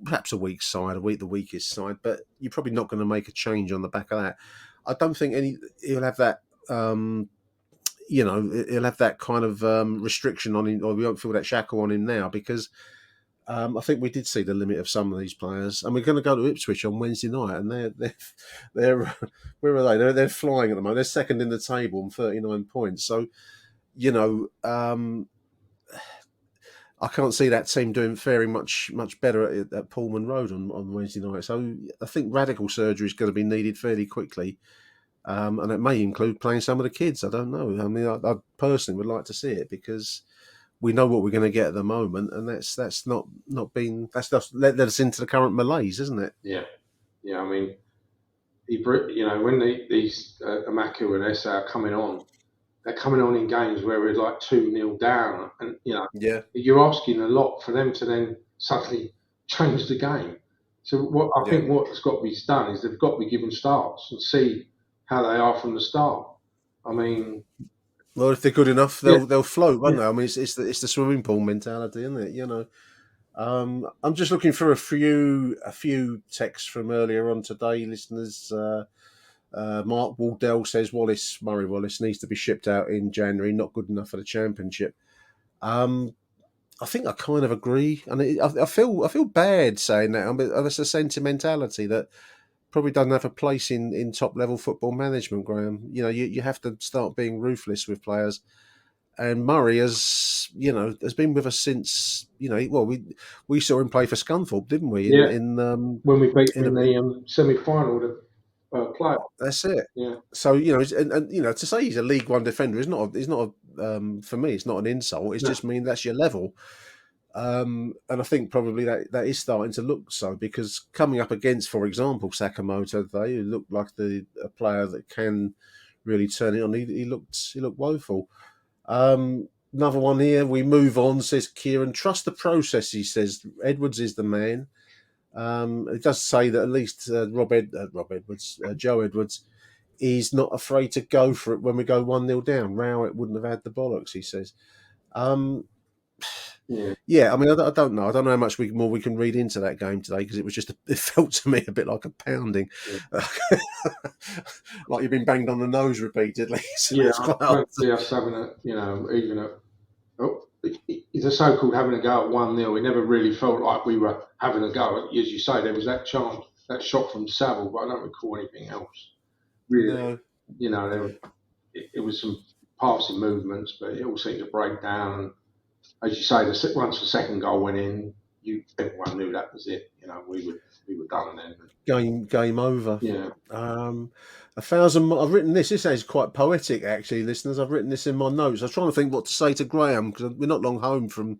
Perhaps a weak side, the weakest side, but you're probably not going to make a change on the back of that. I don't think he'll have that. He'll have that kind of restriction on him, or we won't feel that shackle on him now because I think we did see the limit of some of these players, and we're going to go to Ipswich on Wednesday night, and they're where are they? They're flying at the moment. They're second in the table on 39 points. So I can't see that team doing faring much better at Pullman Road on Wednesday night. So I think radical surgery is going to be needed fairly quickly, and it may include playing some of the kids. I don't know. I mean, I personally would like to see it because we know what we're going to get at the moment, and that's not been that's just led us into the current malaise, isn't it? Yeah, yeah. I mean, when these Amaku and SA are coming on, they're coming on in games where we're like 2-0 down, and Yeah, you're asking a lot for them to then suddenly change the game. So what I think what's got to be done is they've got to be given starts and see how they are from the start. I mean, well, if they're good enough, they'll float, won't yeah. they? I mean, it's the swimming pool mentality, isn't it? I'm just looking for a few texts from earlier on today, listeners. Mark Waldell says Murray Wallace needs to be shipped out in January. Not good enough for the Championship. I think I kind of agree, and I feel bad saying that. I mean, it's a sentimentality that probably doesn't have a place in top level football management, Graham. You have to start being ruthless with players. And Murray has been with us since we saw him play for Scunthorpe, didn't we? Yeah. In When we beat them in in a, the semi-final, the play. That's it. Yeah. So and to say he's a League One defender is not for me. It's not an insult. It's No. just mean that's your level. And I think probably that is starting to look so because coming up against, for example, Sakamoto, they looked like a player that can really turn it on. He looked woeful. Another one here. We move on, says Kieran. Trust the process, he says. Edwards is the man. It does say that at least Joe Edwards is not afraid to go for it when we go 1-0 down. Rowett wouldn't have had the bollocks, he says. Yeah, I mean, I don't know. I don't know how much more we can read into that game today because it felt to me a bit like a pounding, like you've been banged on the nose repeatedly. So Yeah, I don't see us having the so-called having a go at 1-0. It never really felt like we were having a go. As you say, there was that chance, that shot from Saville, but I don't recall anything else. Really, No. It was some passing movements, but it all seemed to break down. And as you say, once the second goal went in, everyone knew that was it. We were done then. Game over. Yeah. 1,000. I've written this. This is quite poetic, actually, listeners. I've written this in my notes. I was trying to think what to say to Graham because we're not long home from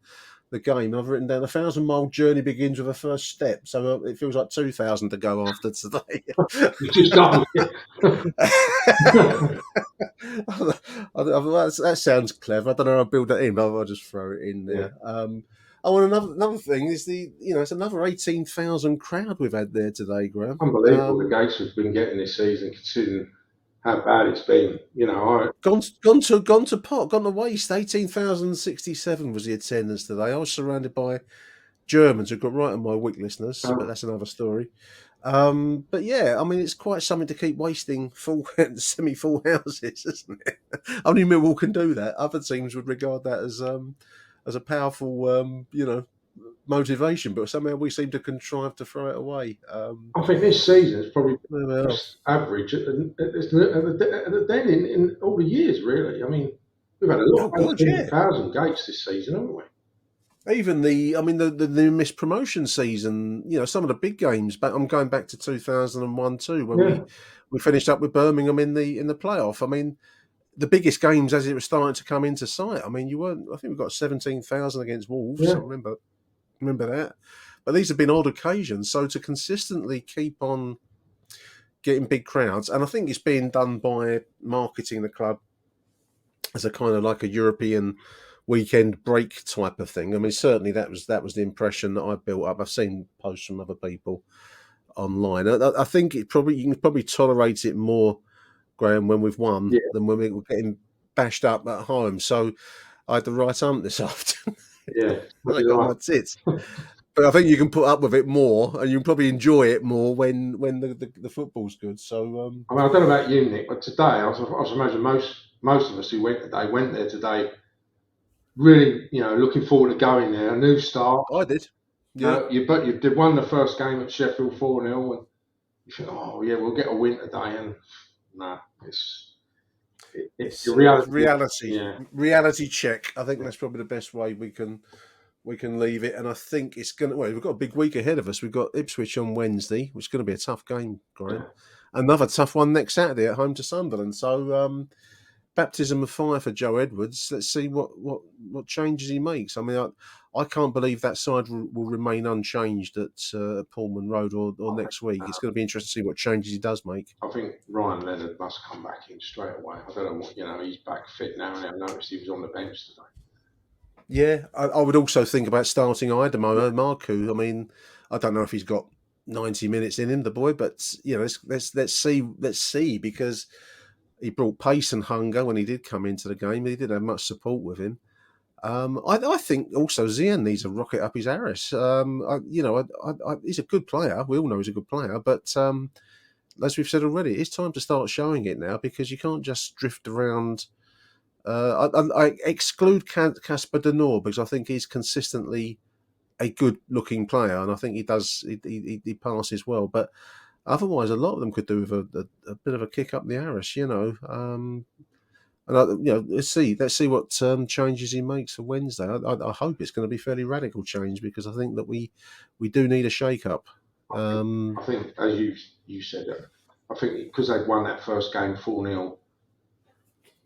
the game. I've written down 1,000-mile journey begins with a first step, so it feels like 2,000 to go after today. You just doubled it. That sounds clever. I don't know how to build that in, but I'll just throw it in there. Yeah. Another thing is it's another 18,000 crowd we've had there today, Graham. Unbelievable the gates we've been getting this season, considering how bad it's been. Gone to waste. 18,067 was the attendance today. I was surrounded by Germans who got right on my weak listeners, but that's another story. But yeah, I mean, it's quite something to keep wasting full semi-full houses, isn't it? Only Millwall can do that. Other teams would regard that as a powerful, motivation, but somehow we seem to contrive to throw it away. I think this season is probably the best average at the Den in all the years, really. I mean, we've had a lot of 18,000 gates this season, haven't we? Even the missed promotion season, some of the big games. But I'm going back to 2001 too, when we finished up with Birmingham in the playoff. I mean, the biggest games as it was starting to come into sight. I mean, I think we got 17,000 against Wolves. Yeah. I remember that. But these have been odd occasions. So to consistently keep on getting big crowds, and I think it's being done by marketing the club as a kind of like a European weekend break type of thing. I mean, certainly that was the impression that I built up. I've seen posts from other people online. I think you can probably tolerate it more, Graham, when we've won than when we're getting bashed up at home. So I had the right ump this afternoon. Yeah, I got my tits. But I think you can put up with it more, and you can probably enjoy it more when the football's good. So I mean, I don't know about you, Nick, but today I was imagine most of us who went there today. Really, looking forward to going there. A new start. I did. Yeah. You did won the first game at Sheffield 4-0, and you think, oh yeah, we'll get a win today. And no, it's reality. Yeah. Reality check. I think that's probably the best way we can leave it. And I think it's going to. Well, we've got a big week ahead of us. We've got Ipswich on Wednesday, which is going to be a tough game, Graham. Yeah. Another tough one next Saturday at home to Sunderland. So. Baptism of fire for Joe Edwards. Let's see what changes he makes. I mean, I can't believe that side will remain unchanged at Pullman Road or next week. It's going to be interesting to see what changes he does make. I think Ryan Leonard must come back in straight away. I don't know what, he's back fit now, and I noticed he was on the bench today. Yeah, I would also think about starting Idemo Marku. I mean, I don't know if he's got 90 minutes in him, the boy, but let's see because he brought pace and hunger when he did come into the game. He didn't have much support with him. I think also Zian needs a rocket up his arse. He's a good player. We all know he's a good player. But as we've said already, it's time to start showing it now because you can't just drift around. I exclude Casper De Noor because I think he's consistently a good-looking player, and I think he does. He passes well, but. Otherwise, a lot of them could do with a bit of a kick up the arse, And let's see what changes he makes for Wednesday. I hope it's going to be fairly radical change because I think that we do need a shake-up. I think, as you said, I think because they'd won that first game 4-0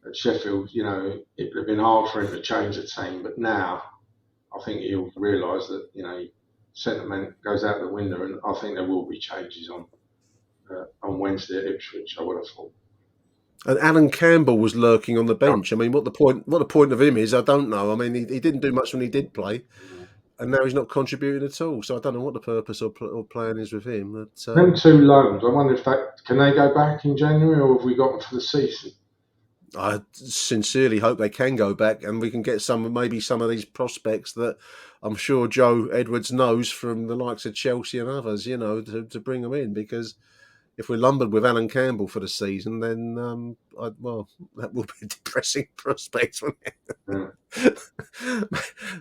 at Sheffield, it would have been hard for him to change the team. But now, I think he'll realise that sentiment goes out the window, and I think there will be changes on Wednesday at Ipswich. I would have thought. And Alan Campbell was lurking on the bench. I mean, what the point of him is, I don't know. I mean, he didn't do much when he did play, and now he's not contributing at all. So I don't know what the purpose or plan is with him. But, them two loans, I wonder if can they go back in January, or have we got them for the season? I sincerely hope they can go back, and we can get maybe some of these prospects that I'm sure Joe Edwards knows from the likes of Chelsea and others, to bring them in because. If we're lumbered with Alan Campbell for the season, then that will be a depressing prospect.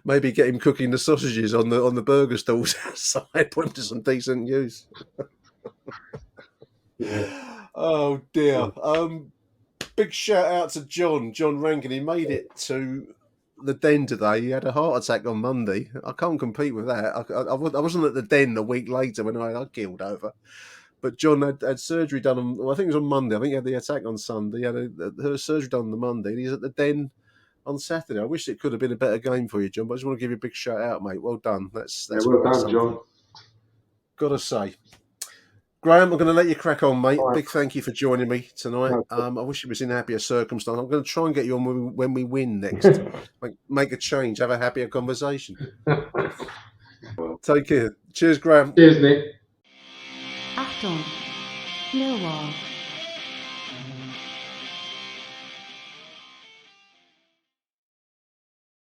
Maybe get him cooking the sausages on the burger stalls outside. Put him to some decent use. Yeah. Oh dear! Big shout out to John Rankin. He made it to the Den today. He had a heart attack on Monday. I can't compete with that. I wasn't at the Den a week later when I killed over. But John had surgery done on, I think it was on Monday. I think he had the attack on Sunday. He had her surgery done on the Monday. And he's at the Den on Saturday. I wish it could have been a better game for you, John, but I just want to give you a big shout out, mate. Well done. That's well quite done, something. John. Gotta say. Graham, I'm going to let you crack on, mate. All right. Big thank you for joining me tonight. I wish it was in happier circumstance. I'm going to try and get you on when we win next. Make a change, have a happier conversation. Take care. Cheers, Graham. Cheers, Nick. Achtung, Millwall.